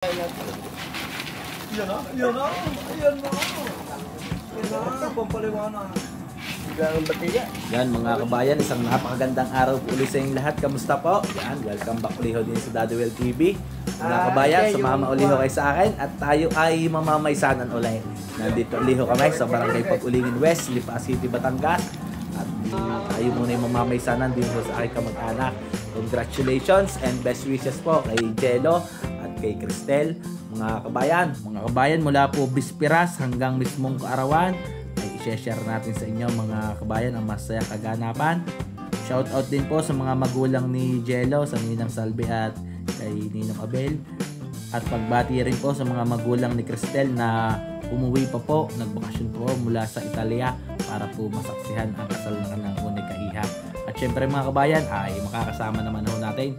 Yan na, yan na, yan na. Yan na, pampaliwanag. Yan mga kabayan, isang napakagandang araw po ulit sa inyong lahat. Kamusta po? Yan, welcome back ulit din sa Daddy Well TV. Mga kabayan, sumama ulit kayo sa akin at tayo ay mamamaysanan ulit. Nandito ulit kami sa Barangay Pag-Ulingin West, Lipa City, Batangas. At tayo muna yung mamamaysanan din po sa aking kamag-anak. Congratulations and best wishes po kay Jello at kay Cristel. Mga kabayan, mula po bispiras hanggang mismong kaarawan ay i-share natin sa inyo mga kabayan ang masayang kaganapan. Shout out din po sa mga magulang ni Jello, sa Ninang Salve at kay Ninong Abel. At pagbati rin po sa mga magulang ni Cristel na umuwi pa po, nagbakasyon po mula sa Italia para po masaksihan ang kasal ng kanyang unang kaiha. At syempre mga kabayan ay makakasama naman ho natin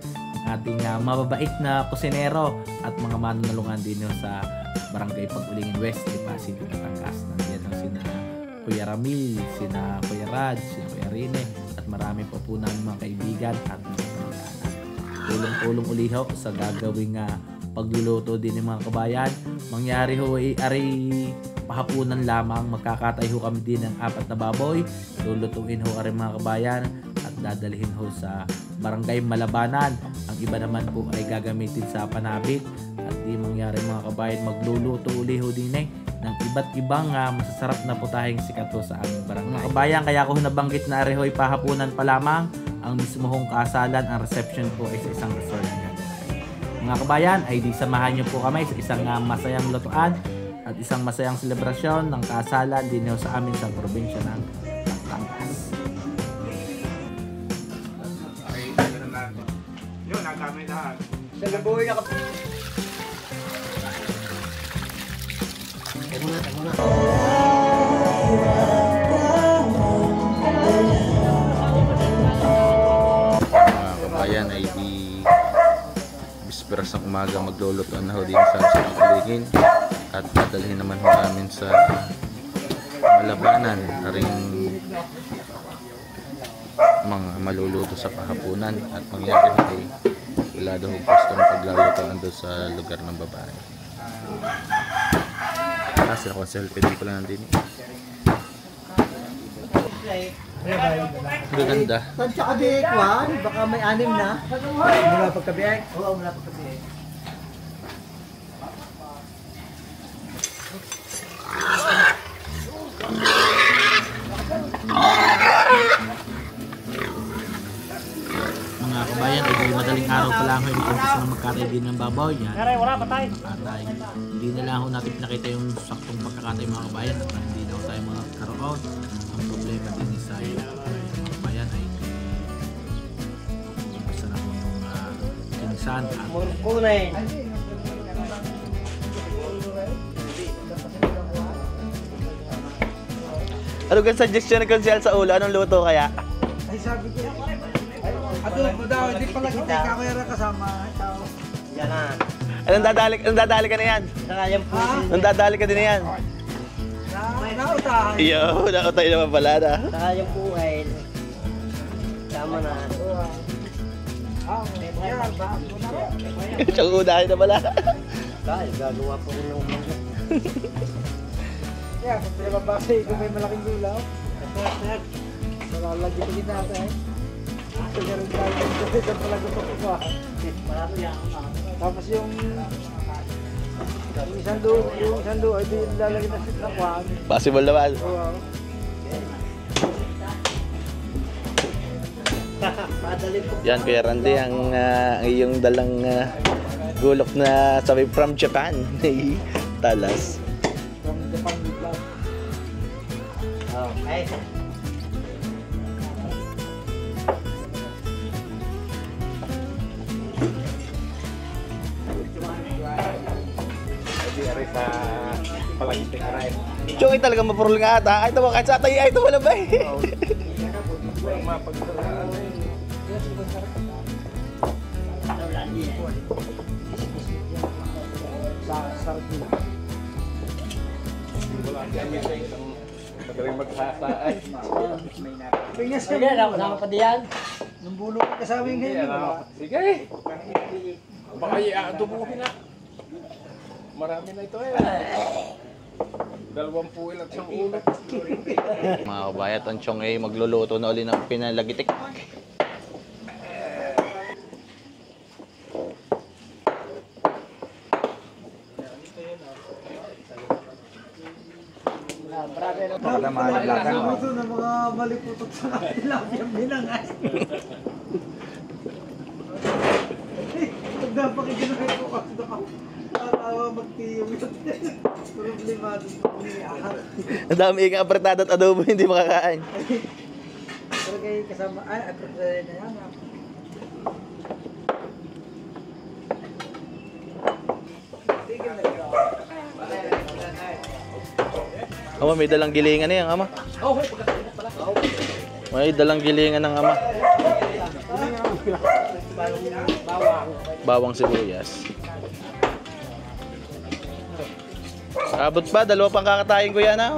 ating mababait na kusinero at mga manunulungan din sa Barangay Pag-Ulingin West, Lipa City, Batangas. Nandiyan ho sina Kuya Ramil, sina Kuya Rad, sina Kuya Rene at marami po po namin mga kaibigan at mga kamag-anak. Tulong-tulong uliho sa gagawing pagluluto din ng mga kabayan. Mangyari ho ay pahapunan lamang, magkakatay ho kami din ng 4 na baboy. Lulutuin ho ari mga kabayan at dadalhin ho sa Barangay Malabanan. Ang iba naman po ay gagamitin sa panabit. At di mangyari mga kabayan, magluluto uli ho din ng iba't ibang masasarap na putahing sikat ho sa aming barangay. Mga kabayan, kaya ko nabanggit na ari ho ay pahapunan pa lamang. Ang mismo hong kasalan, ang reception po ay sa isang resort niya. Mga kabayan, ay di samahan niyo po kami sa isang masayang lutuan at isang masayang selebrasyon ng kasalan din sa amin sa probinsya ng Batangas. Yun, nagamit lahat. Salabuhay na ka. Mga kabayan, ay di bisperas ng umaga maglulutuan na ho din sa Pag-Ulingin at dadalhin naman ho namin sa Malabanan aring mga maluluto sa pahapunan at mangyari ay wala daw gusto ng paglulutuan doon sa lugar ng babae. Kasi ako selfie din pala nandun. Gaganda. Tansya ka di, Kwan. Baka may 6 na. Mula pagkabiyak. Oo, mula pagkabiyak. Mga kabayan, ay madaling araw pa lang ay nag-umpisa na magkatay din ng babaw yan. Wala pa tayo. At hindi na lang ho natin pinakita yung saktong pagkakatay mga kabayan at hindi daw tayo mga karoon. Ang problema din sa mga kabayan ay umpisa na ho yung kinisan at Murkunay. Ano kang suggestion ni Consel sa ulo? Anong luto kaya? Ay, sabi ko. Adobo daw, hindi pala kita kakuya kasama. Yan na. Anong dadali ka na yan? Saka yung puso. Anong dadali ka din na yan? Nautahan. Iyo, nautay naman pala na. Saka yung puhain. Tama na. Tsaka unahin na pala. Dahil gagawa pa ko ng umaga. Kaya kung pinababasa ko may malaking gulaw. Malalagyan ko din natin. So ganun tayo. Saan pala gusto ko ba? Tapos yung isang do ay lalagyan na sa kwan. Possible naman. Oo. Yan, Kuya Randy, ang iyong dalang gulok na sabi from Japan. Talas. From Japan Club. Okay. Chong, talaga mapurol nga ata. Ay, ito kahit sa tayo, ay, ito wala ba eh. Sardina. Magaling magsasaan. Pingas ka na. Kasama pa diyan. Nung bulo ka kasama yung ngayon. Sige. Baka i-adubuhin na. Marami na ito eh. 20 at isang ulo. Mga kabayat, ang Chong ay magluluto na uli ng pinalagitik. Gusto ng mga maliputot sa tilapia binangay. Pag napakigano'n ko kasi nakakawa magtiyong yun. Problemado sa pangyayahan. Ang dami ikang apretado at adobo, hindi makakain. Pero kayo kasama, apretado na yan. Ama, may dalang gilingan na yan, ama. May dalang gilingan ng ama. Bawang sibuyas. Abot pa, 2 pang kakatayin ko yan, ah.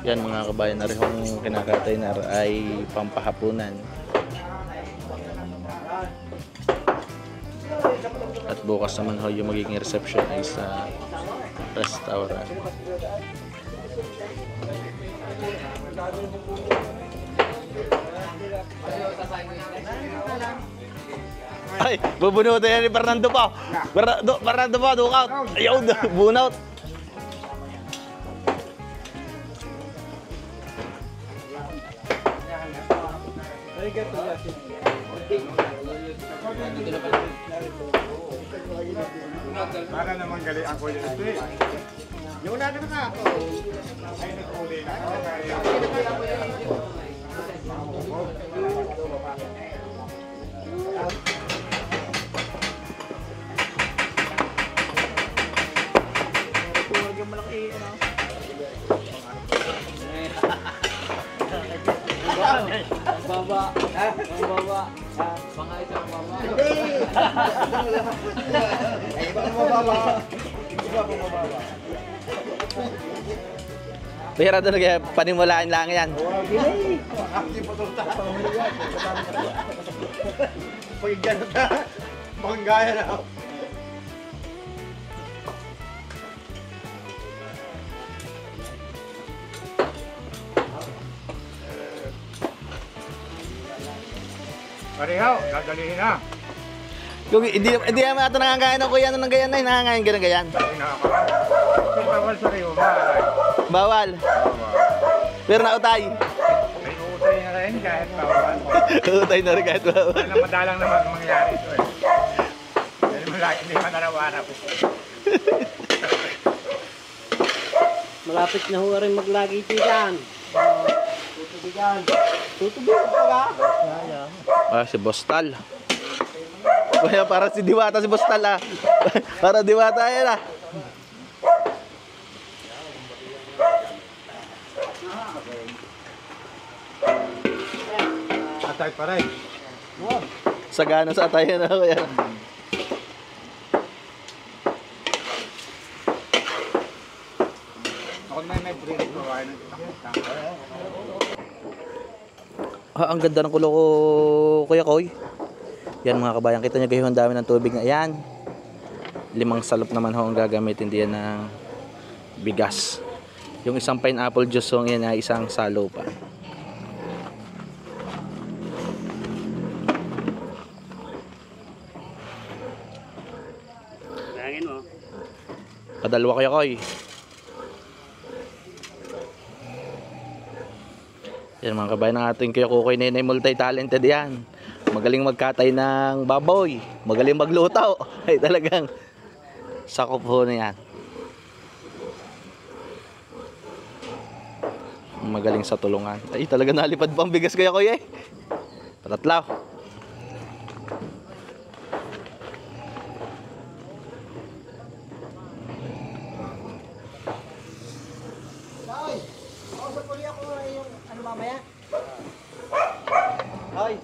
Yan mga kabayan, na rin kung kinakatay na ay pampahapunan. At bukas naman ho yung magiging reception ay sa restaurant. Ay, bubunutin yan ni Fernando pa. Fernando pa, dukout. Ayaw, bunout. Para naman galing ako yun ito eh. Yung na naman ako. Ay, nag-uli na. Baba. Baba. Mga isang baba. Ay, iba ang mababa. Iba ang mababa. Bihira talaga, panimulaan lang yan. Hindi po ito pag gano'n na, manggaya na ako. Parihaw, dadalihin na. Kung hindi naman ito nangangain ng kuya ng gayan na, nangangain ka ng gayan. Kasi bawal sa riyo ba? Bawal. Pero nautay. May utay na rin kahit bawal. Utay na rin kahit bawal. Wala madalang naman mangyari ito eh. Dahil malaki, hindi man narawanap. Malapit na ho rin maglagi ito dyan. Tutubigan. Tutubigan pa ka? Ah, si Bostal. Kaya para si Diwata si Bostal ah. Para Diwata yan ah. Atay pa rin. Sagana sa atayan na kuya. Ako may drink ko. Ah, ang ganda ng kulo ko, Kuya Koy. Yan mga kabayan, kita nyo kayo ang dami ng tubig na yan. 5 salop naman ho ang gagamitin diyan ng bigas. Yung isang pineapple juice ho yan ay isang salo pa. Langin mo. Padalwa Kuya Koy. Yan mga kabayan ng ating Kuya Kukoy Nenay, multi-talented yan. Magaling magkatay ng baboy, magaling magluto. Ay talagang sakop ho na yan. Magaling sa tulungan. Ay talaga nalipad pa ang bigas Kuya Koy eh. Patatlaw. Hoy.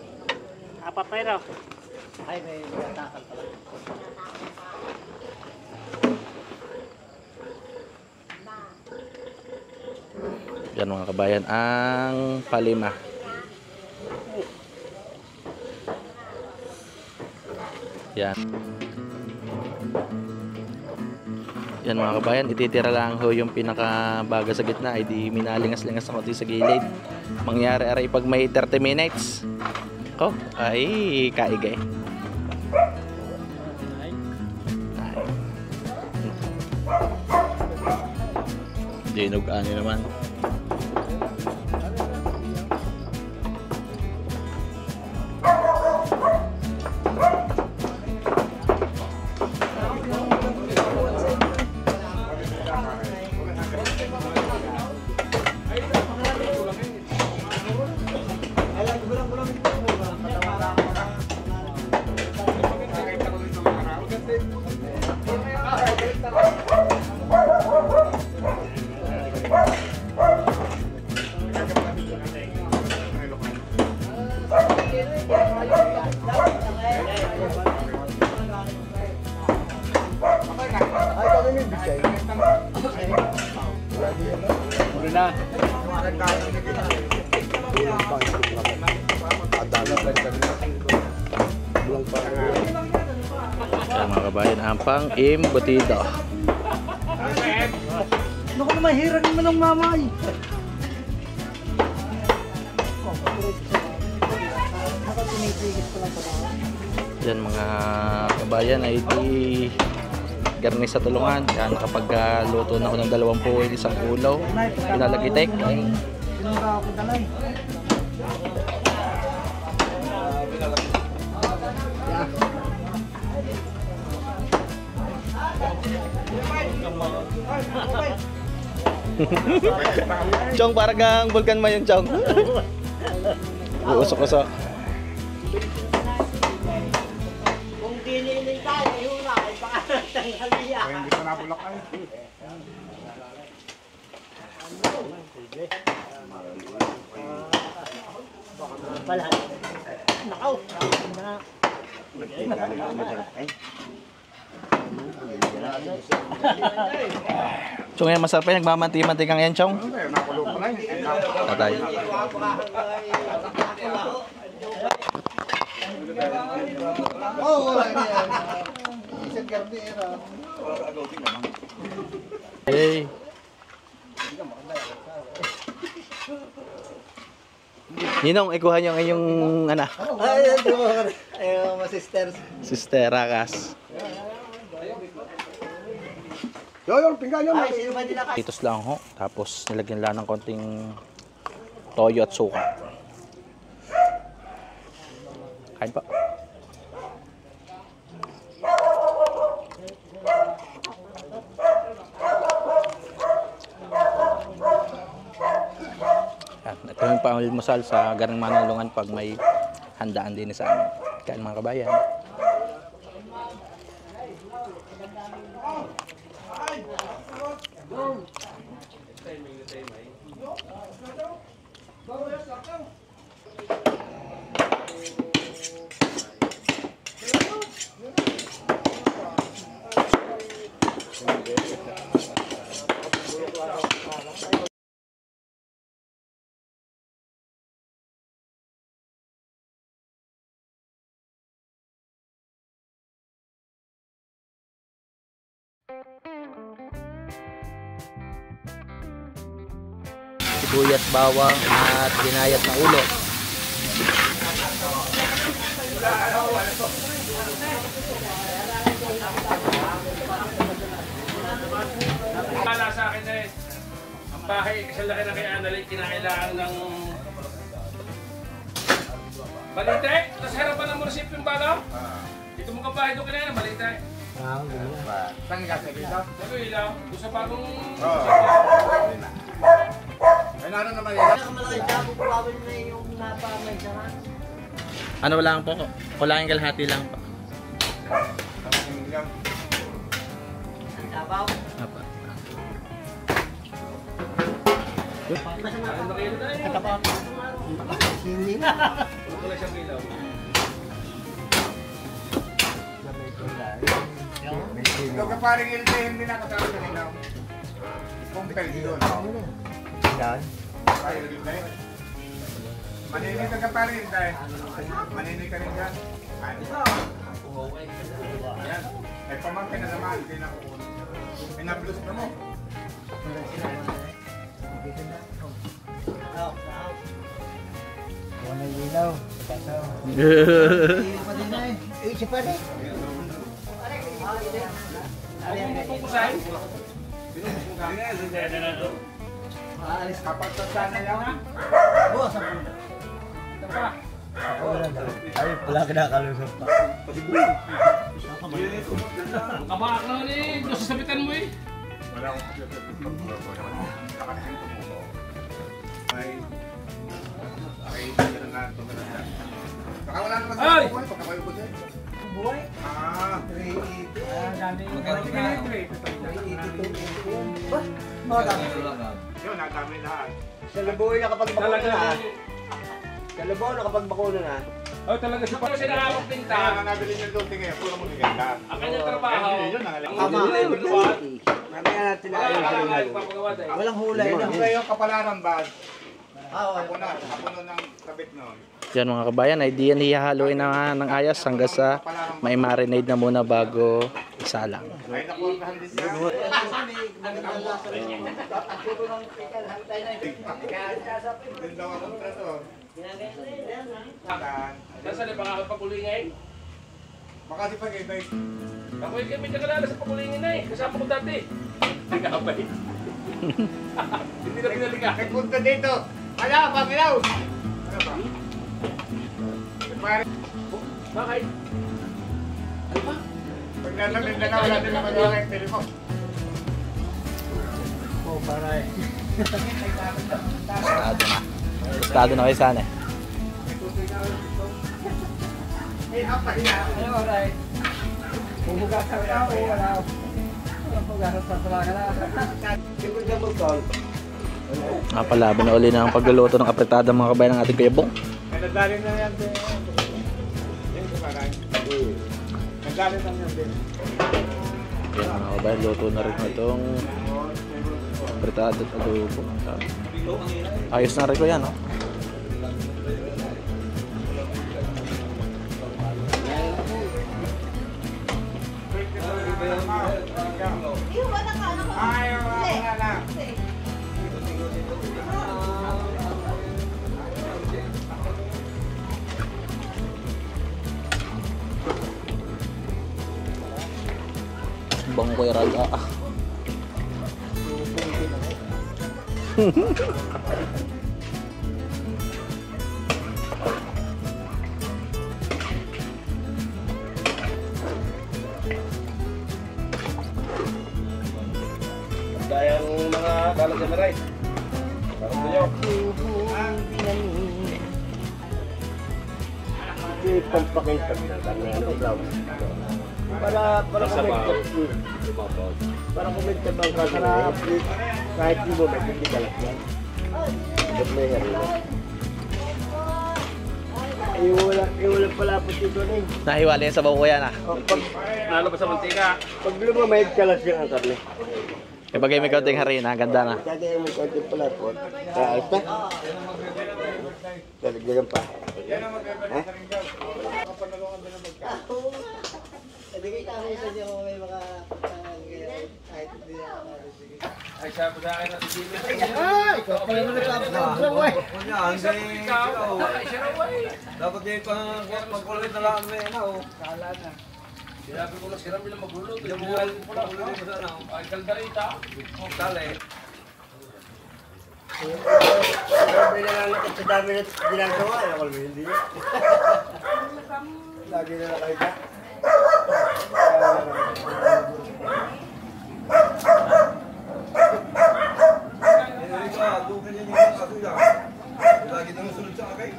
Apat pa yun. Ay, may takal pala. Yan mga kabayan, ang palima. Yan. Yan mga kabayan, ititira lang ho yung pinakabaga sa gitna, ay di minalingas-lingas na konti sa gilid. Mangyari aray pag may 30 minutes, ay kaigay. Dinog-ani naman. Kaya mga kabayan, ang pang-imbutido. Naku naman, hiranin mo ng mamay. Yan mga kabayan ay di garnis sa tulungan. Yan kapag luto na ako ng 20 isang ulo, pinalagitek. Sinura ako dalay. Chong, parang kang Vulcan mo yun, Chong. Uusok-usok. Kung dinilin tayo, hura, ay baka tanghaliya. Kaya hindi ko nabulak ay. Pala. Nakaw. Chong, yan masarap yan. Nagmamanti-mantikang yan, Chong. Kaya nakulo ko na yun. Tatay. Oh, wala na yan. Isang gardera. Hey. Ninong, ikuha niyo ang iyong anak. Ay, ito mo. Ayaw, mga sisters. Sister Rakas. Yo, pinggan yun. Ay, sino ba nila kayo? Titos lang ho. Tapos nilagyan lang ng konting toyo at suka. Kain pa. Ito yung pang-almusal sa Garang Manalungan pag may handaan din sa amin. Kain mga kabayan. Sibuyas, bawang at ginayat na ulo. Wala sa akin eh. Ang bahay, sa laki na kay Annalyn, kinakailangan ng balite. Tapos harapan ng munisipyo yung balaw. Dito mo kabahay doon kanina, balite. Saan ka sa dito? Sabi ilaw, doon sa bagong... Ay, naroon naman yun. Malaki siya, bubawin na yung napamay sa man. Ano lang po? Kulangin kalahati lang po. Ang tabaw. Apa. Katabaw. Hindi na. Wala siyang ilaw. Ito ka paring ilite, hindi nakasama sa ilaw. Kumpel yun. Yan. Ay, ilite. Maninig ka paring ilite. Maninig ka rin dyan. Ay, yan. Ay, pamangkin na naman, hindi na kukunin. Pinablus na mo. Kapag sana yan ha? Ito pa. Kabak na ni, doon sa sabitan mo eh. Wala akong nakatingin mo. Ay na ito na lang. Baka wala naman Ay! sa buhay, pagkakayo ko din. Buhay? Ah, 380. Magkano na? 382. Ba? Oh, dami. yun, nadami lahat. Sa Labuhay nakapagbakuna Talaga na. Sa Labuhay nakapagbakuna na. Oh, talaga si Pag kasi nakawag Kaya pinta. nga nabili niyo doon ngayon, puro mo niganda. Ang kanyang trabaho. Yun, ang alam. Tama. Mamaya natin na kayo sa linalo. Walang hulay na. Yung kayo kapalaran ba? Ah, Ako na ng kabit noon. Yan mga kabayan, ay di yan hihahaluin na ng ayas hanggang sa may marinade na muna bago isalang. Ay, nakuha din siya. Doon daw ako trato. Nasa na baka pagulingay? Baka si Pagay, Ako yung kami nakalala sa pagulingin na eh. Kasama ko dati. Nagkakapay. Hindi na pinaligahan. nagpunta dito. Kaya, Pangilaw! Ano ba? Pare, Bakit? pag nalamin na wala din naman yung telephone. Estado na. Estado na kayo sana eh. Eh, napahiya. Palaban na uli ng pagluluto ng apretada mga kabayan ng ating kuyabong. Eh, nadali na yan din. Yung kumaray. Nadali na yan din. Yan mga kabayan, luto na rin itong apretada at adobo. Ayos na rin ko yan, no? Ayaw, wala na. Bangkoy raga. Daya ng mga kalag na maray. Parang nyo. Pampakita para comment ka bang kasarap kahit di mo may hindi ka lang yan. Ba't may harina? Wala pala po dito na eh. Nahiwala yan sa bawo ko yan ah. Nalo ba sa mantika? Pag lumamahid ka lang siya ang karne. Ibagay may kaunting harina, ganda na. Kaya mo konti pala po. Kaya ito. Talagyan pa. Ha? Ibigay kami sa inyo may mga kahit hindi Ay, sabi sa akin na si Jimmy. ay! Ikaw pala mo nagkapagod. Kunya, hindi. Ikaw, ay, siya raw ay. Dapat din pagkulit na lang na yan. Kala na. Sinabi ko na siram bilang magluluto. Yung Yung buhay buhay ko lang ulit sa ano. ay kaldarita. Dali. Sabi na lang sa dami na ginagawa. Ako naman hindi. Lagi na nakita. Erika, dukin niya yung kasuya. Lagi na sunod sa akin.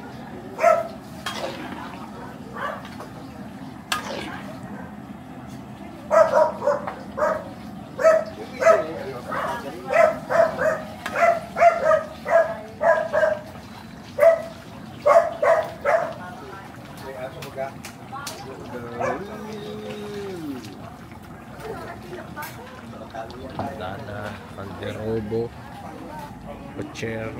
Dana, calderobo, pochero.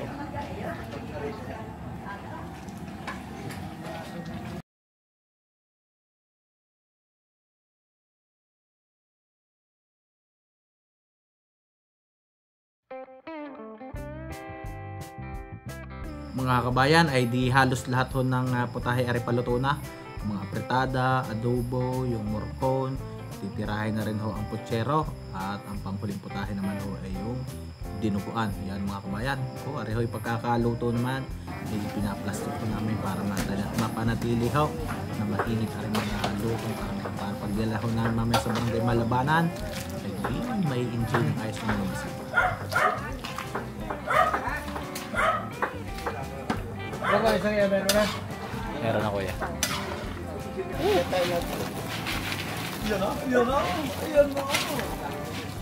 Mga kabayan ay di halos lahat ho ng putahe ay paluto na. Mga apretada, adobo, yung morcon, titirahin na rin ho ang putsero at ang panghuling putahe naman ho ay yung dinuguan. Yan mga kabayan. O, areho yung pagkakaluto naman ay pinaplastic po namin para mapanatili ho na mainit rin mga luto para pagyala ho namin mamaya sa barangay Malabanan ay may enjoy ng ayos ng mga masip. Baka isang meron na. Meron na kuya. Yan na. Yan na.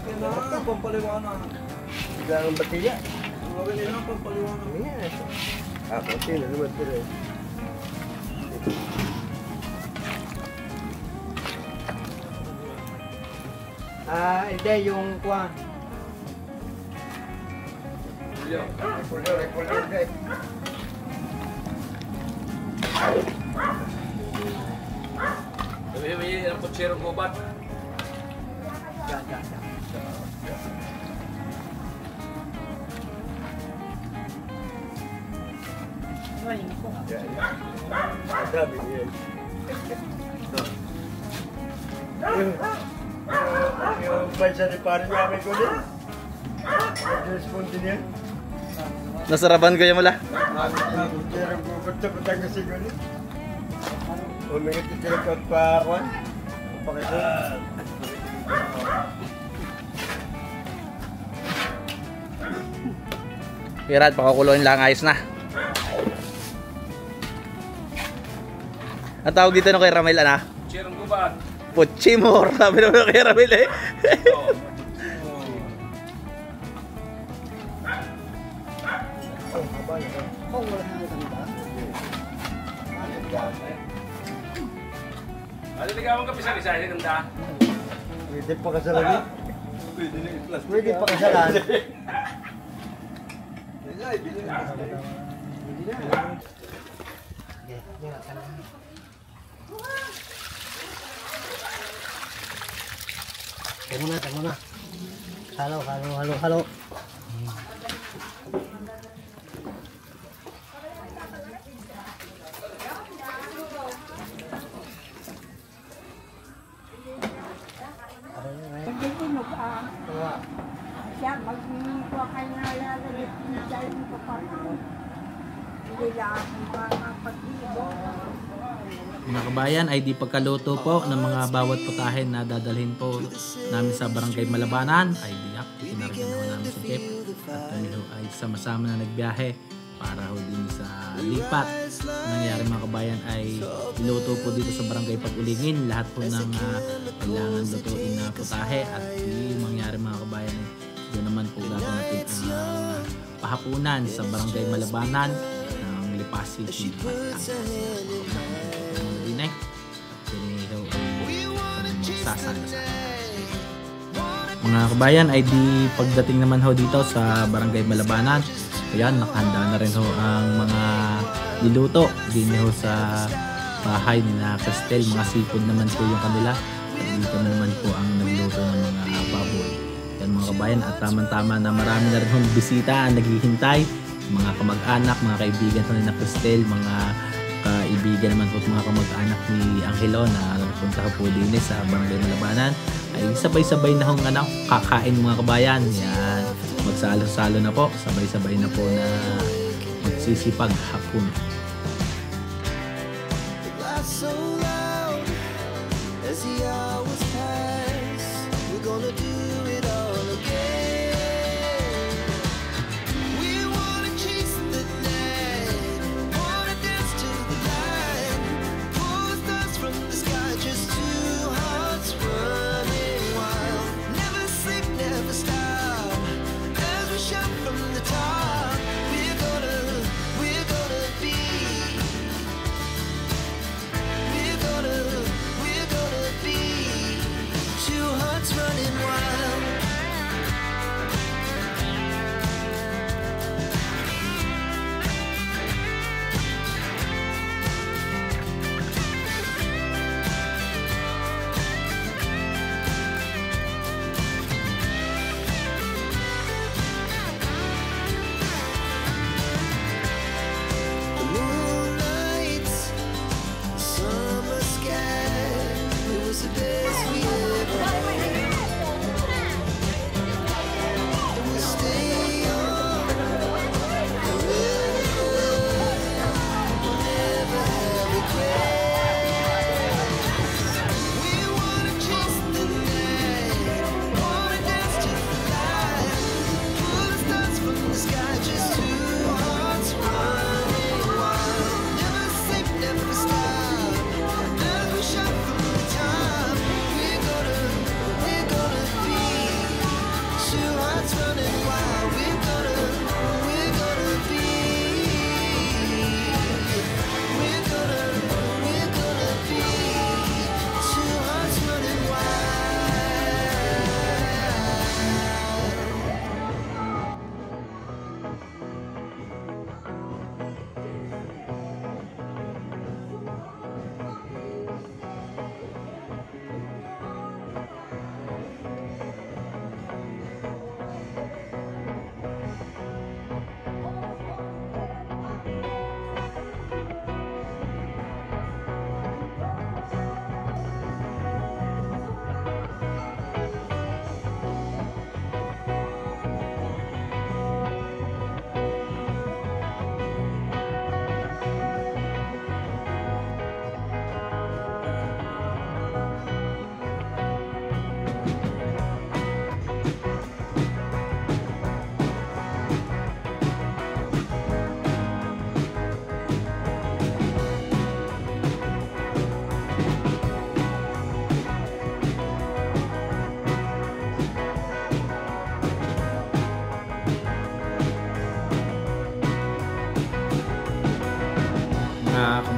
Yan na. Pampaliwanag. Bigla ang batilya. Gawin nila pampaliwanag. Ayan. Ako, sino naman sila eh. Hindi, yung kuwan. Sabihin mo yun ang putsero gubat. Sabi niya. Yung bansa ni parin namin ko din. Nag-respond din yan. Nasarapan ko yung mula. Pero pupunta-puntang kasi ko din. Umingit ito yung pa-kwan. Pakito. Irad, pakakuloyin lang, ayos na. Ang tawag dito no kay Ramel, ana? Putsero gubat. Puchimor, sabi naman kay Ramel eh. Ano ligawan ka pisang-isahin ng da? Pwede pa kasalan. Pwede na i-plus. Pwede pa kasalan. Tama na. Halo. Pagdidinog siya, magmimingko ka nga lalagit na dahil ko pa hindi lang makapag-ibo. Mga kabayan ay di pagkaluto po ng mga bawat putahe na dadalhin po namin sa barangay Malabanan ay diyak itinargan naman namin sa jeep at kami ho ay sama-sama na nagbiyahe para ho din sa lipat. Nangyari mga kabayan ay niluto po dito sa barangay Pag-Ulingin lahat po ng kailangan lutuin na putahe at yung mangyari mga kabayan ay doon naman po gagawin natin ang pahapunan sa barangay Malabanan ng Lipa City. Mga kabayan ay di pagdating naman ho dito sa barangay Malabanan, ayan nakahanda na rin ho ang mga niluto din ho sa bahay ni na Cristel. Mga sipon naman po yung kanila at dito naman po ang nagluto ng mga baboy. Yan mga kabayan, at tamang-tama na marami na rin ho bisita ang naghihintay, mga kamag-anak, mga kaibigan ho ni na Cristel, mga kaibigan naman po at mga kamag-anak ni Angelo na nagpunta po din sa barangay Malabanan ay sabay-sabay na hong kakain mga kabayan. Yan, magsalo-salo na po, sabay-sabay na po na magsisipag hapon.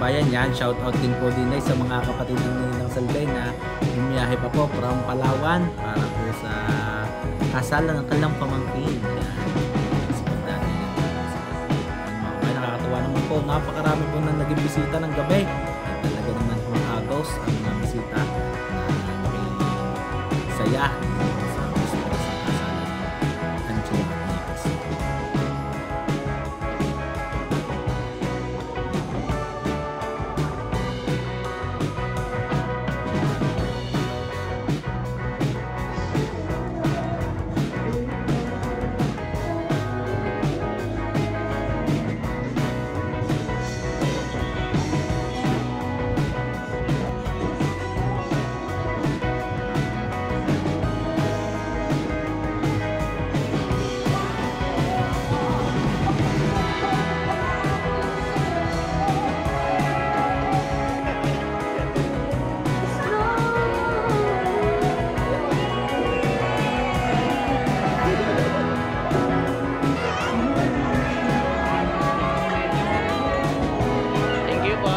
kabayan, yan, shout out din po din ay sa mga kapatid ng Ninang Salgay na umiyahe pa po from Palawan para po sa kasalan ng kanilang pamangkin. Yan. Ay, nakakatawa naman po, napakarami po na naging bisita ng gabi. At talaga naman po agos ang mga bisita na may saya sa bisita sa kasalan ng Angelo at Nikas. Thank you po.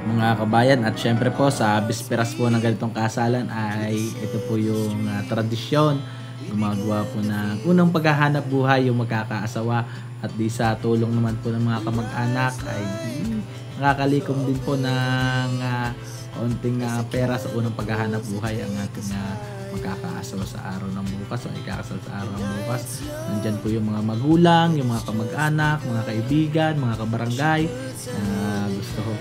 Mga kabayan, at syempre po sa bisperas po ng ganitong kasalan ay ito po yung tradisyon, gumagawa po ng unang paghahanap buhay yung magkakaasawa, at di sa tulong naman po ng mga kamag-anak ay nakakalikom din po ng kaunting pera sa unang paghahanap buhay ang ating magkakaasawa sa araw ng bukas o ikakasal sa araw ng bukas. Nandyan po yung mga magulang, yung mga kamag-anak, mga kaibigan, mga kabarangay na gusto ko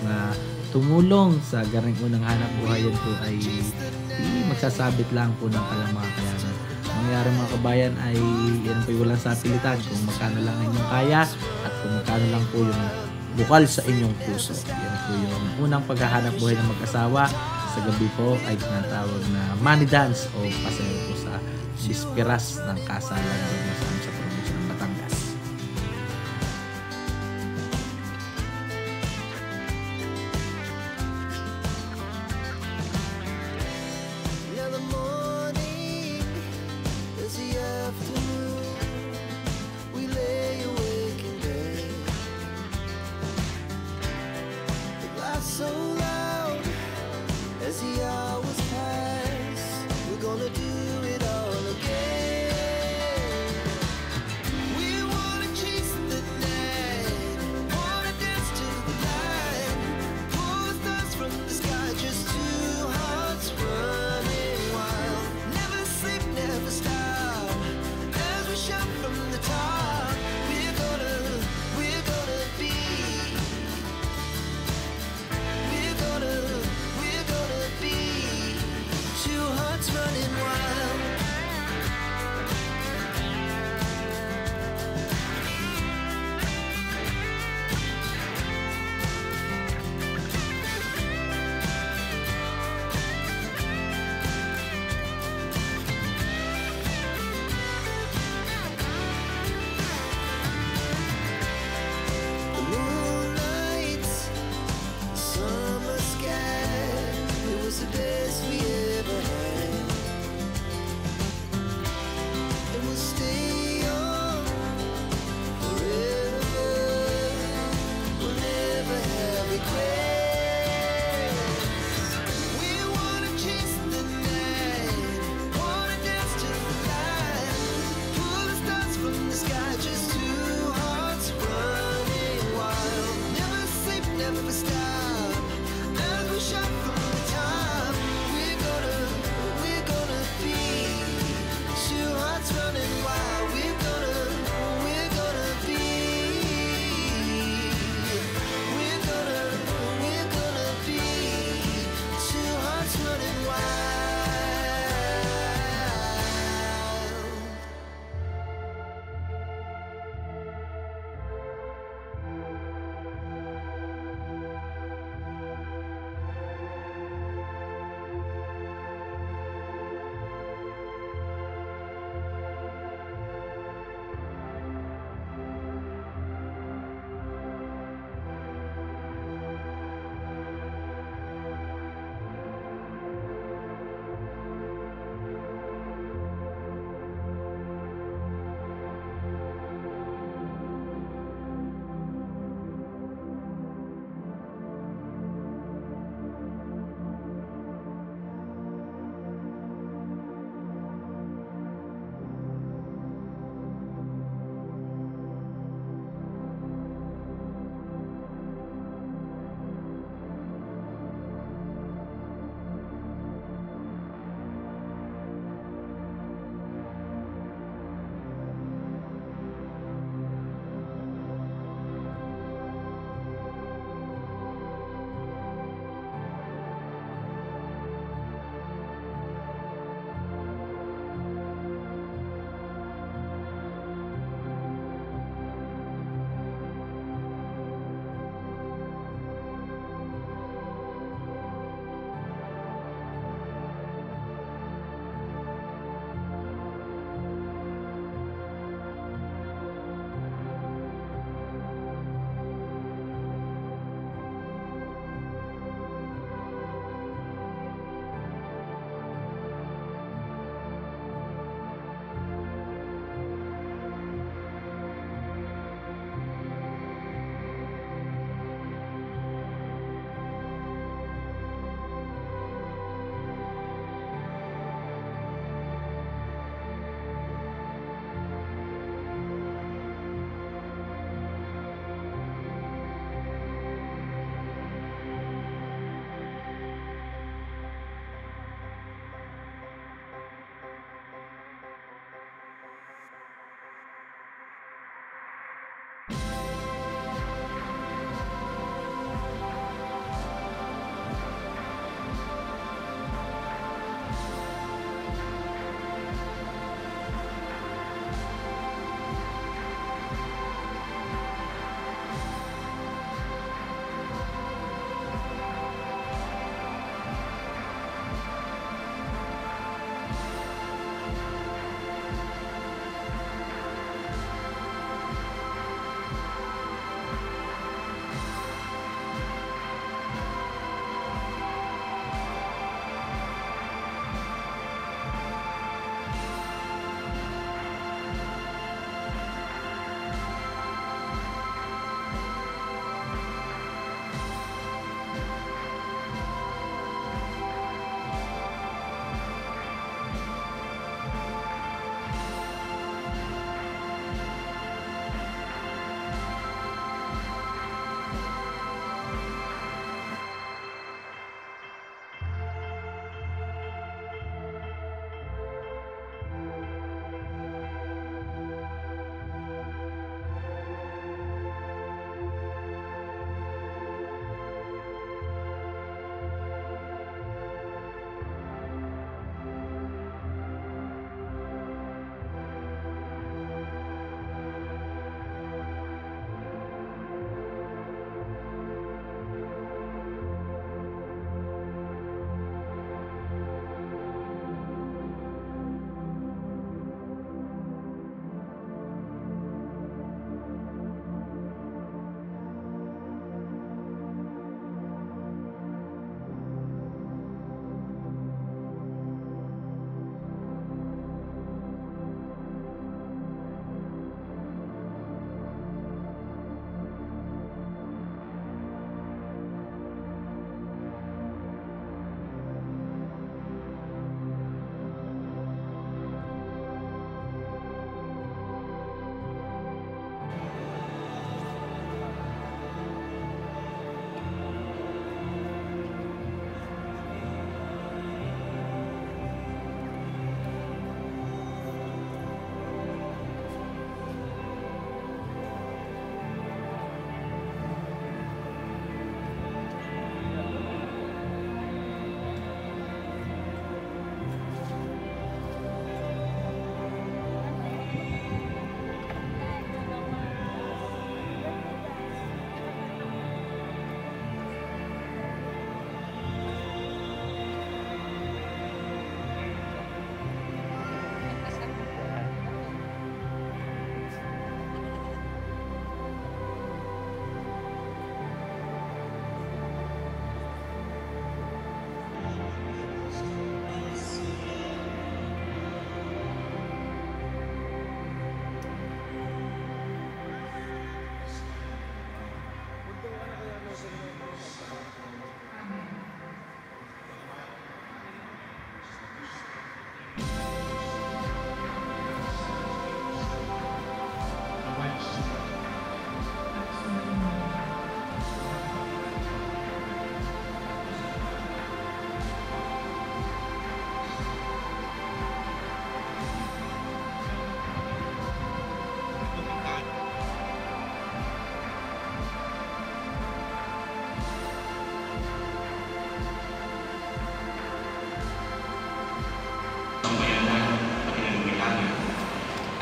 tumulong sa garing unang hanap buhay. Yan po ay magsasabit lang po ng kalang mga kayanan. Mangyari mga kabayan ay yan po walang sapilitan kung magkano lang inyong kaya at kung magkano lang po yung bukal sa inyong puso. Yan po yung unang paghahanap buhay ng mag-asawa. Sa gabi po ay tinatawag na money dance o pasayo po sa bisperas ng kasalan doon sa probinsya ng Batangas. So loud as the hours pass, we're gonna do it all again.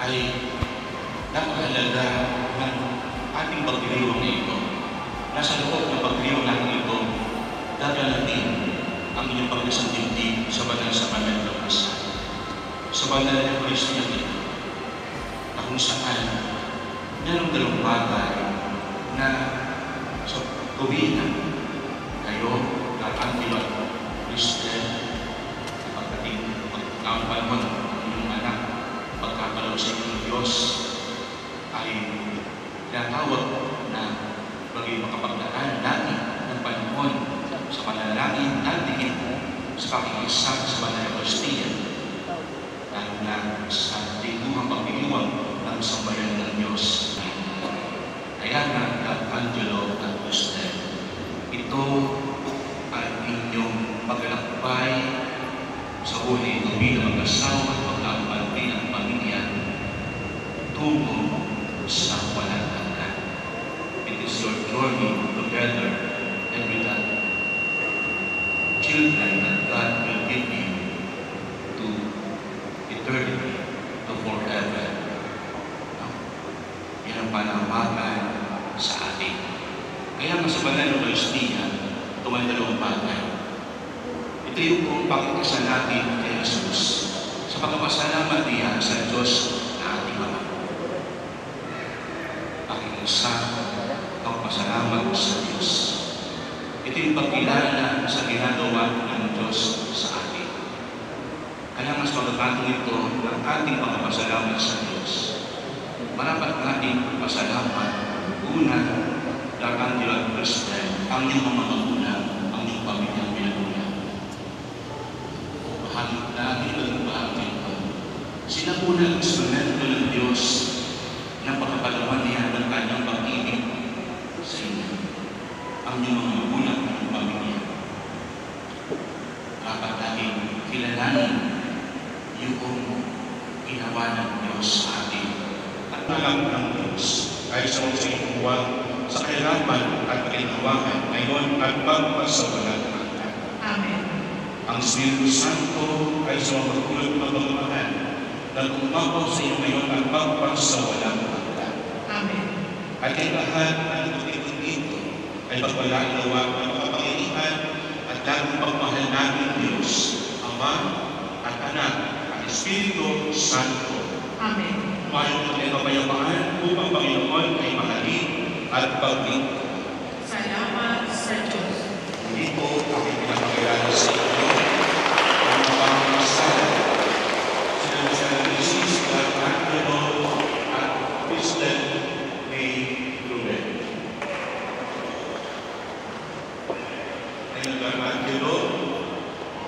ay napakahalaga ng ating pagdiriwang na ito. Nasa loob ng pagdiriwang natin ito, dadalatin ang inyong pagkasantindig sa banal sa banal na pasa. Sa banal na Eucharistia ito, na kung saan merong dalawang bagay na sa tuwina kayo, Arcangelo at Christian, pagdating ang panahon ng inyong anak, pagkakalaw sa inyong Diyos, ay tinatawag na maging makapagdaan natin ng panahon sa panalangin natin sa pakikisa sa banal na Eucharistia, lalo na sa tiguhang pagdiriwang ng sambayan ng Diyos. Kaya nga, Arcangelo at Christian, ito ay inyong paglalakbay sa buhay ng bilang mag-asawa at pagkakabante ng pamilya tungo sa walang hanggan. It is your journey together and with the children that God will give you to eternity, to forever. Yan ang panawagan sa atin. Kaya nga sa banal na Eucharistia, tuwang dalawang bagay. Ito yung kung pakikasa natin kay Jesus sa pagpapasalamat niya sa Diyos na ating Ama. Pakikasa, pagpapasalamat sa Diyos. Ito yung pagkilala sa ginagawa ng Diyos sa atin. Kaya mas pagkakatong ito ng ating pagpapasalamat sa Diyos. Marapat natin pasalamat una Arcangelo at Christian, ang iyong mga magulang, ang iyong pamilyang pinagulang. Bahagit na ating maging bahagit pa. Sila po na instrumento ng Diyos na pagkapalaman niya ng kanyang pag-ibig sa inyo. Ang iyong mga magulang, ang iyong pamilya. Dapat natin kilalanin yung ginawa ng Diyos sa atin. At alam ng Diyos ay sa mga sa kahirapan at kainawakan ngayon at pagpasawalan natin. Amen. Ang Espiritu Santo ay sa mga pagkulot ng pagmamahal na tumapaw sa iyo ngayon at pagpasawalan natin. Amen. At kay lahat na nagtitikot dito ay pagpalaan nawa ng makapangyarihan at laging pagmahal natin Diyos, Ama at Anak at Espiritu Santo. Amen. Mayon at kapayapaan upang Panginoon ay mahalin at pagdito. Salamat sa Diyos. Hindi po aking pinapakilala sa inyo ang mga pangmasal. Sila Isis, Arcangelo at Christian May Ruben. Ngayon, Arcangelo,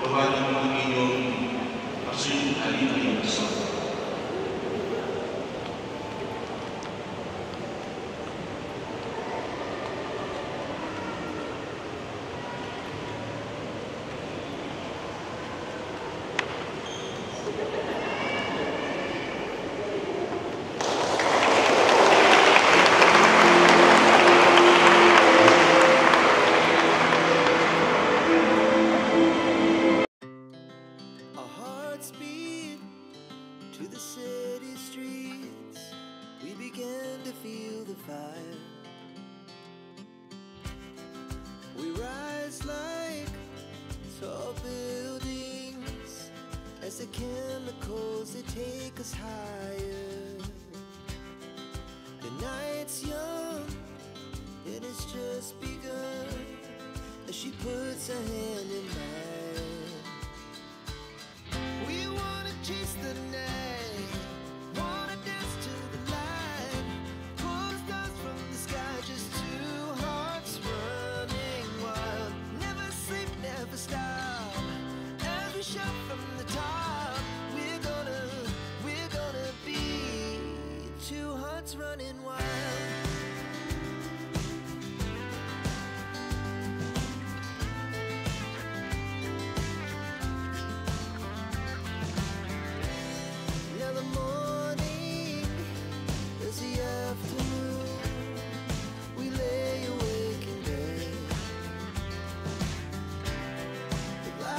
tawagan mo ang inyong pasyentali na iyong asawa. To the city streets, we began to feel the fire. We rise like tall buildings as the chemicals they take us higher. The night's young and it's just begun as she puts her hand in mine. We wanna chase the night, wanna dance to the light, pull the stars from the sky, just two hearts running wild. Never sleep, never stop, as we shout from the top. We're gonna be two hearts running wild.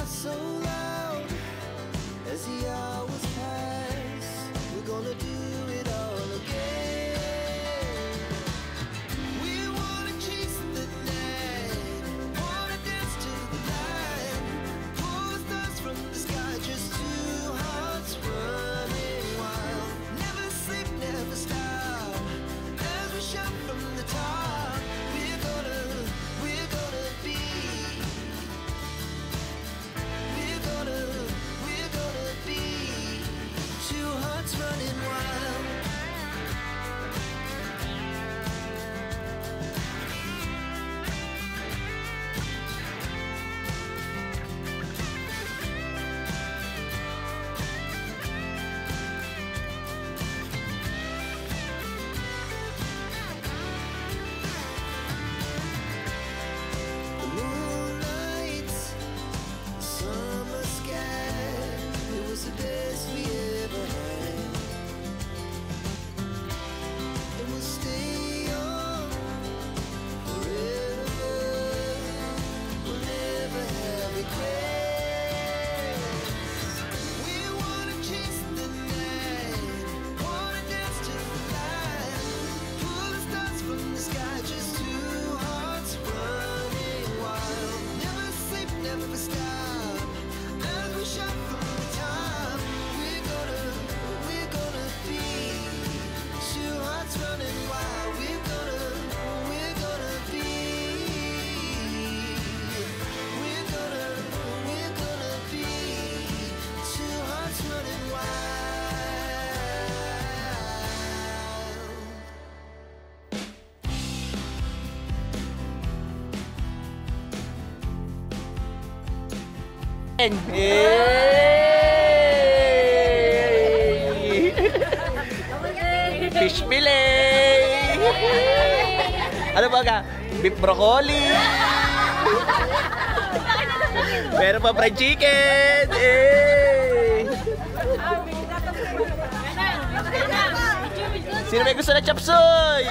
So loud as the hours pass, we're gonna do it two hearts running wild. The moonlight, summer sky, it was the best we ever had. And we'll stay on forever. We'll never have regrets. We wanna chase the night, wanna dance to the light, pull the stars from the sky, just two hearts running wild. Never sleep, never stop, as we shout from the top. We're gonna be two hearts running wild. We're gonna be. We're gonna be two hearts running wild. Fish fillet! Ano ba ka? Beef broccoli! Meron pa fried chicken! Sino may gusto na chop suey?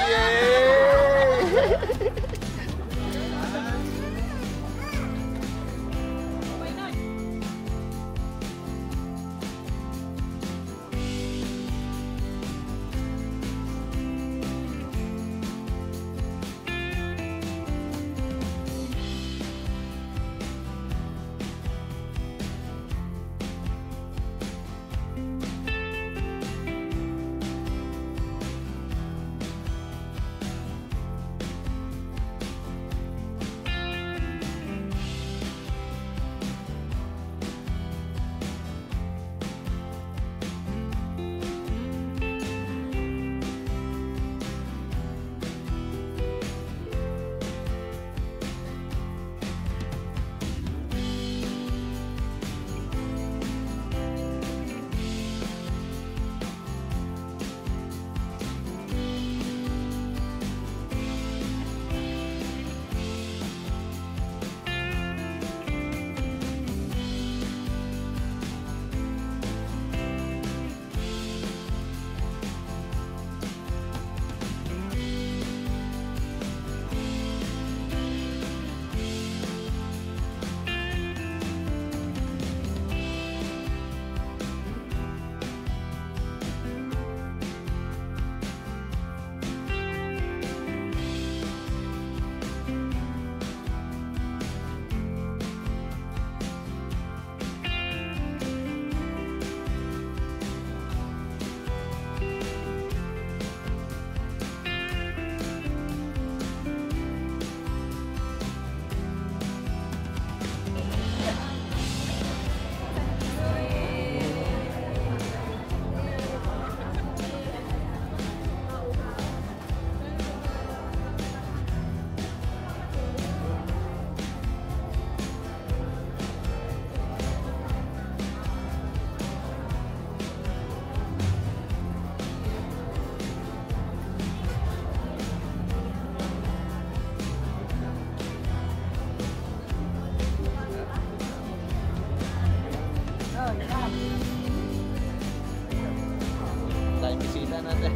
Tayong bisita natin.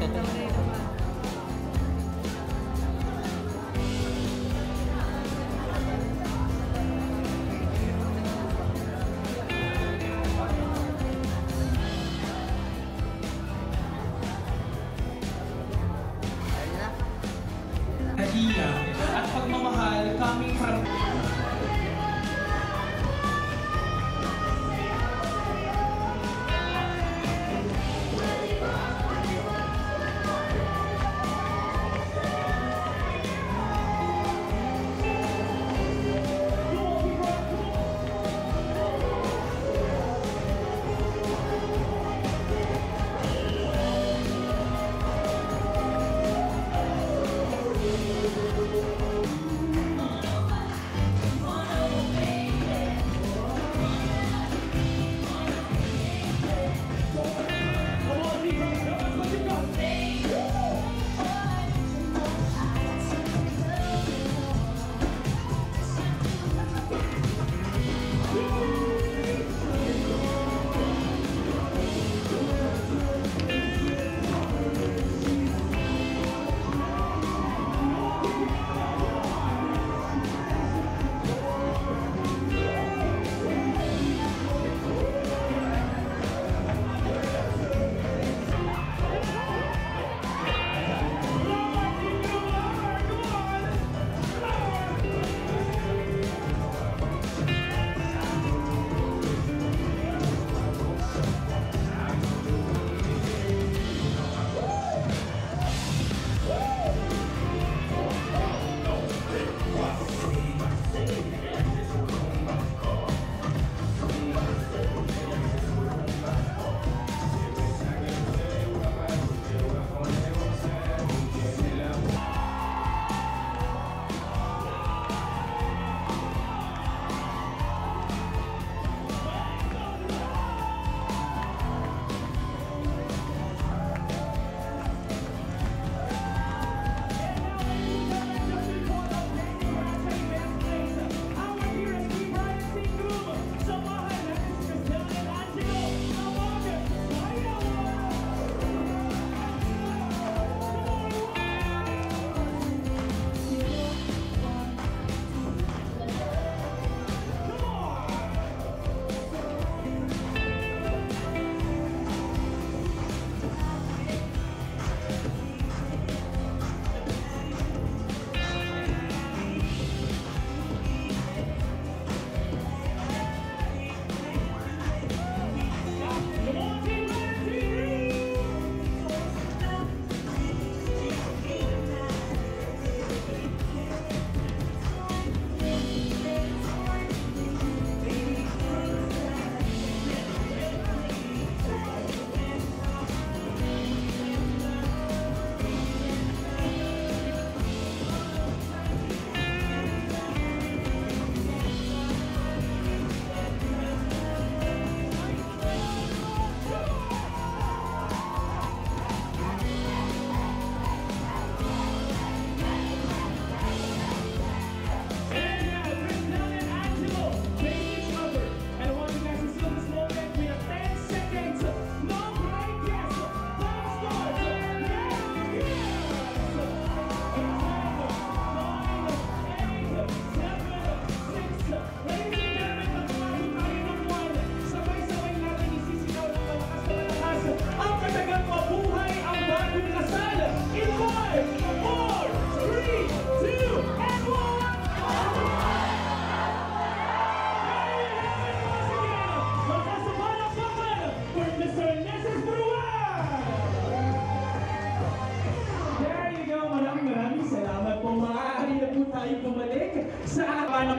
Nahiya at pagmamahal coming from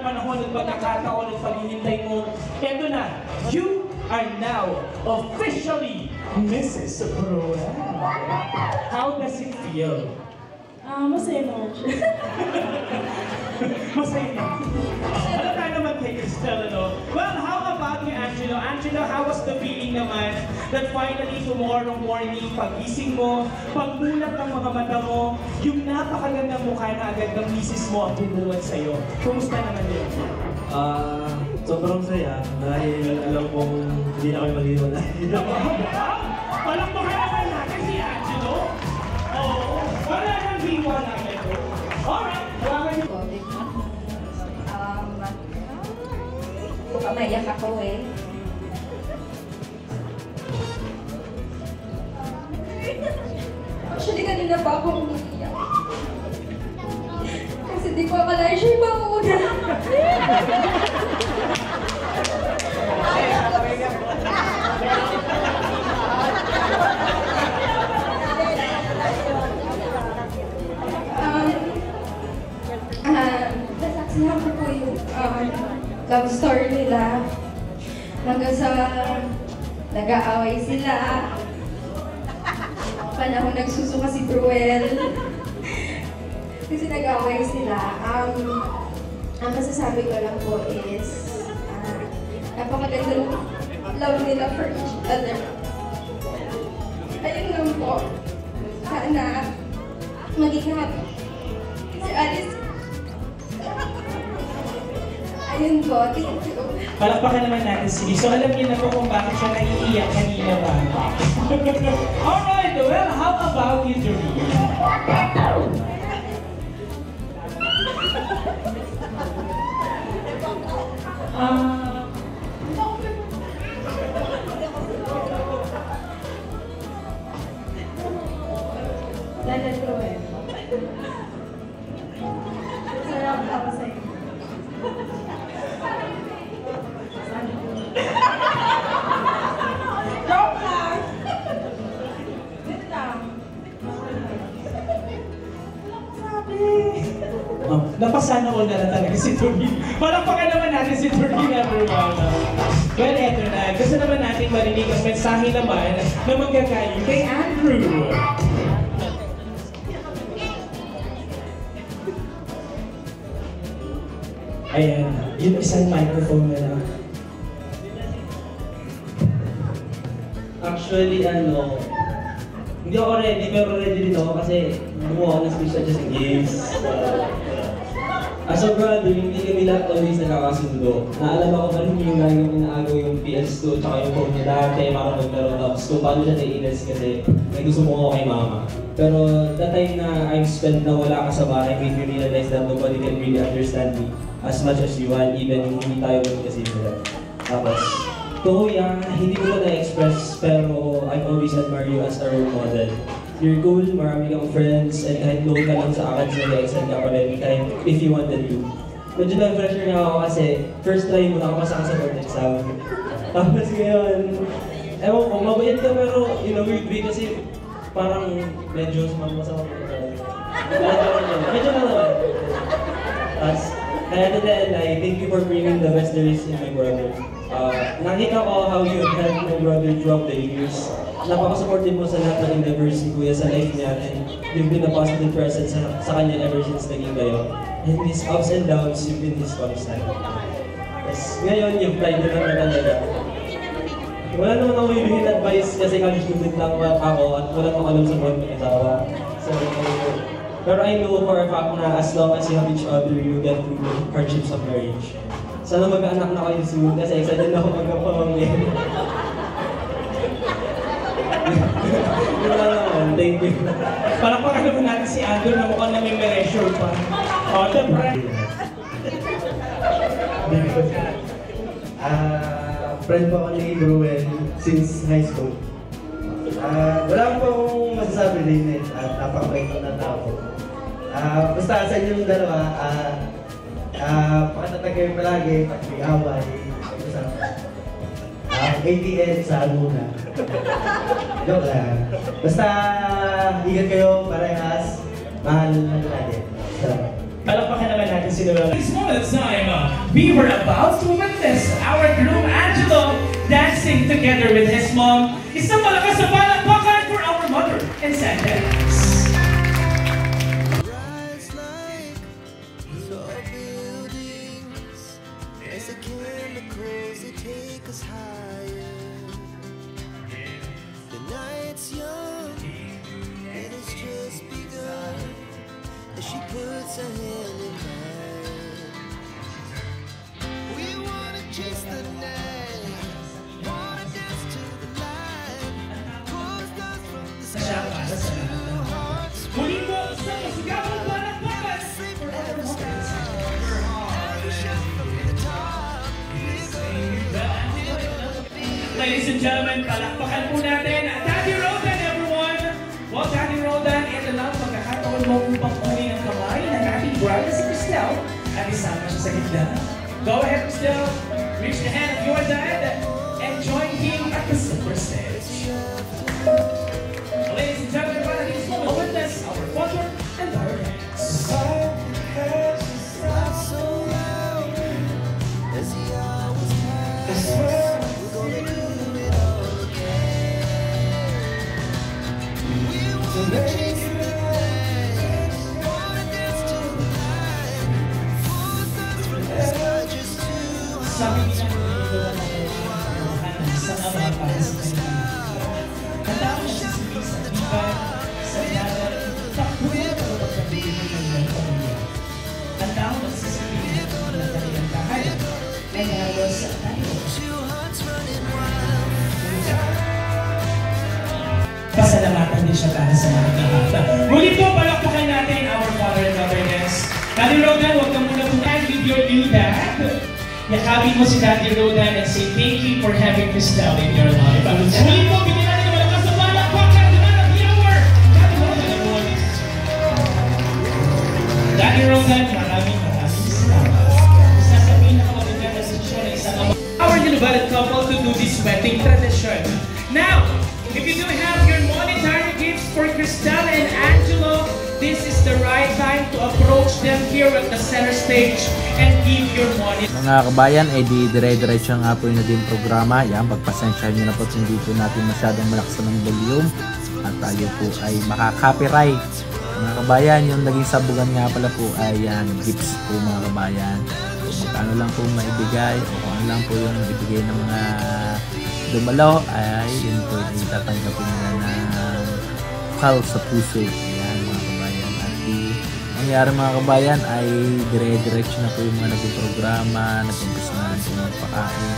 ng panahon at pagkakataon at paghihintay mo, eto na, you are now officially Mrs. Bruel. How does it feel? Masaya naman siya. Masaya na. Ito tayo naman kay Cristel, ano? Well, how about you, Angelo? Angelo, how was the feeling naman that finally tomorrow morning, pagising mo, pagmulat ng mga mata mo, yung napakagandang mukha na agad ng misis mo ang bumuwan sa'yo? Kumusta naman yun? Sobrang saya dahil alam kong hindi na kami mag-iwalay. Palakpakan naman natin si Angelo. Oo, wala nang diwa namin ito. Alright, wala niyo. Baka maiyak ako eh. Actually, kanina pa ako umiiyak. Kasi di ko akalain siya yung mauna. Nasaksihan ko po yung love story nila. Hanggang sa nag-aaway sila. Panahon nagsusuka si Bruel. Kasi nag-aaway sila. Ang masasabi ko lang po is napakaganda ng love nila for each other. Ayun lang po. Sana maging happy si Alice. Ayun po, thank you. Palakpakan naman natin si Liz. So alam niyo na po kung bakit siya naiiyak kanina ba? Alright, well, how about you, Doreen? Dahil ko eh. Sarap ako sa'yo. Joke lang! Wait lang. Napasana ko na lang talaga si Doreen. Palakpakan naman natin si Doreen, everyone. Well, eto na. Gusto naman natin marinig ang mensahe naman na manggagaling kay Andrew. Ayan, yung isang microphone na lang. Actually, hindi ako ready, pero ready din ako kasi gumawa ako ng speech just in case. As a brother, hindi kami lahat always nakakasundo. Naalala ko pa rin yung lagi kami naagaw yung PS2 tsaka yung phone niya dati, makapaglaro tapos kung paano siya naiinis kasi may gusto mo ako kay mama. Pero that time na I spent na wala ka sa bahay, made me realize that nobody can really understand me as much as you want, even hindi tayo magkasila. Tapos, to kuya, hindi ko na na-express pero I've always admired you as a role model. You're cool, marami kang friends, and kahit low ka lang sa akin, nag-extend ka pa rin kahit if you wanted to. Medyo na-pressure nga ako kasi first try mo nakapasa ka sa board exam. Tapos ngayon, ewan ko, mabait ka pero in a weird way kasi parang medyo sumamasa ako. Medyo na naman. Tapos, kaya to the end, I thank you for bringing the best there is in my brother. Nakita ko how you helped my brother throughout the years. Napaka-supportive mo sa lahat ng endeavors ni Kuya sa life niya and you've been a positive presence sa kanya ever since naging kayo. And his ups and downs, you've been his constant. Yes, ngayon, you've tried na lang na talaga. Wala naman ako yung advice kasi college student lang ako at wala akong alam sa buwan ng asawa. So, pero I know for a fact na as long as you have each other, you get through the hardships of marriage. Sana mag-anak na kayo soon kasi excited na ako magkapamangin. Wala naman, thank you. Palakpakan naman natin si Andrew na mukhang na may measure pa. O, Friend po ako ni Bruel since high school. Wala po akong masasabi din at napakabait na tao. Basta sa inyong dalawa, pakatatag kayo palagi, pag may away, ATM saan muna. Joke lang. Basta ingat kayo, parehas, mahal na natin. palakpakan naman natin si Noel. This moment in time, we were about to witness our groom Angelo dancing together with his mom. Isang malakas na palakpakan for our mother and Sanders. Rise like tall buildings as the chemicals they take us higher. The night's young and it's just begun as she puts her hand in mine. We wanna chase the night, wanna dance to the light, pull stars from the sky just two hearts. Muli po sa masigabong palakpakan for our mother and Ladies and gentlemen, palakpakan po natin Daddy Rodan, everyone! Well, Daddy Rodan, ito lang pagkakataon mo upang kunin ang kamay ng ating bride na si Cristel at isama siya sa gitna. Go ahead, Cristel. Reach the hand of your dad and join him at the silver stage. Ladies and gentlemen, para this moment, witness our father and our hands. so loud as the hours pass. We're gonna do it all again. We wanna chase the night, wanna dance to the light, pull stars from the sky just two Sabi hearts. niya sa ama para sa kanya. Handa ko siya sa iban, sa dagat, takbuhin ko ang pag-ibig ng iyong pamilya. Handa ko magsasabihin ng kanyang tahanan na nagos sa tayo. Two hearts running wild. Pasalamatan din siya para sa mga kahata. Muli po, palakpakan natin our father and mother guest. Daddy Rodan, huwag ka muna puntahan with your new dad. Yakapin mo si Daddy Rodan and say thank you for having Cristel in your life. Muli po, bigyan natin ng malakas na palakpakan to man of the hour. Daddy Rodan, everyone. Daddy Rodan, maraming salamat. Isa sa pinakamagandang desisyon ng isang ama. Our Univalid couple to do this wedding tradition. Now, if you do have your monetary gifts for Cristel and Angelo, this is the right time to approach them here at the center stage and give your money. Mga kabayan, di dire-diretso nga po yung naging programa. Yan, pagpasensyahan nyo na po hindi po natin masyadong malaksan ng volume at tayo po ay makaka-copyright. Mga kabayan, yung naging sabugan nga pala po ay yan, gifts po mga kabayan. Kung magkano lang po maibigay o kung ano lang po yung ibigay ng mga dumalo ay yun po ay tatanggapin nila ng kal sa puso. Yan mga kabayan. At nangyari mga kabayan ay dire-diretso na po yung mga naging programa, nag-umpisa na rin po magpakain.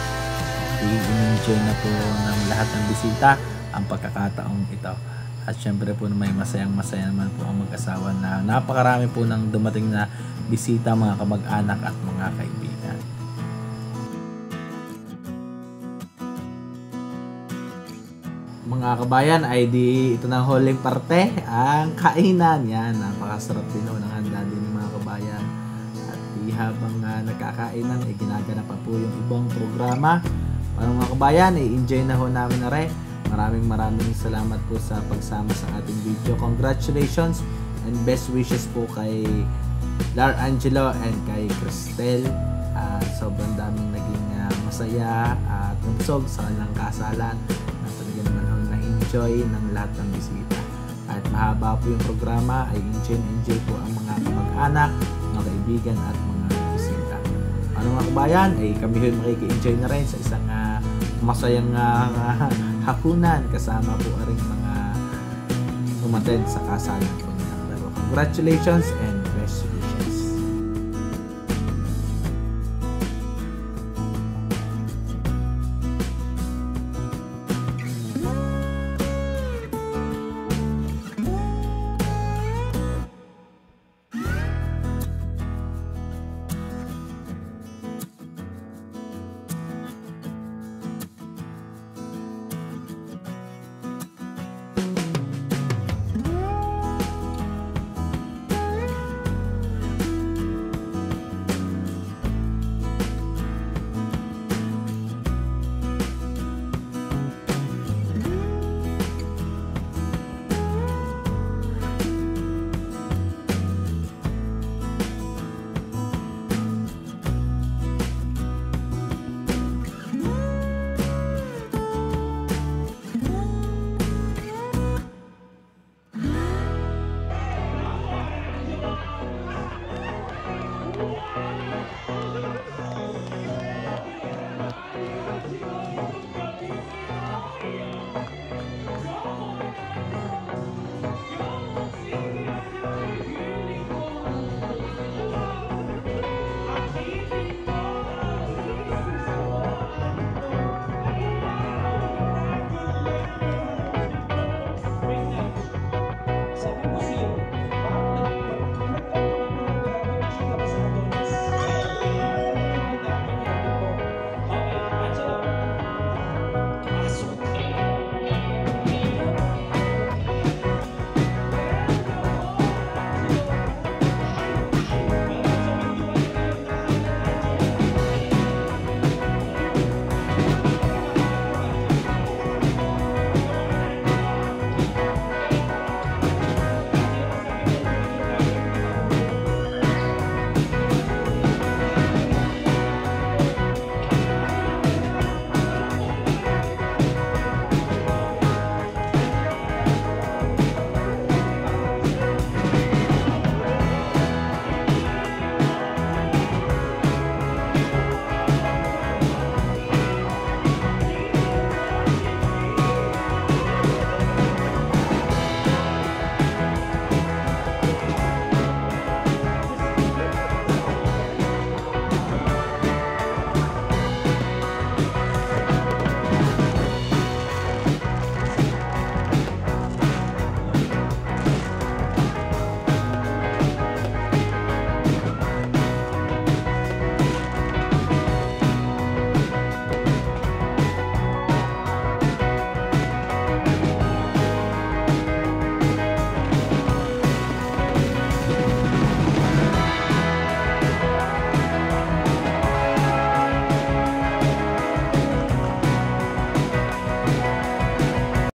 I-enjoy na po ng lahat ng bisita ang pagkakataong ito. At syempre po may masayang-masaya naman po ang mag-asawa na napakarami po ng dumating na bisita, mga kamag-anak at mga kaibigan. Mga kabayan ay ito na huling parte ang kainan. Yan, napakasarap din ng handa din ng mga kabayan. At habang nagkakainan ay ginaganap pa po yung ibang programa. Mga kabayan, enjoy na ho namin na rin. Maraming salamat po sa pagsama sa ating video. Congratulations and best wishes po kay Lar Angelo and kay Cristel. Sobrang daming naging masaya at nabusog sa kanilang kasalan. Talaga naman ho na-enjoy ng lahat ng bisita. At mahaba po yung programa ay enjoy po ang mga kamag-anak, mga kaibigan at mga bisita. Mga kabayan, ay kami ho makiki-enjoy na rin sa isang masayang hakunan kasama po rin mga umattend sa kasalan po nila. Pero congratulations and best wishes.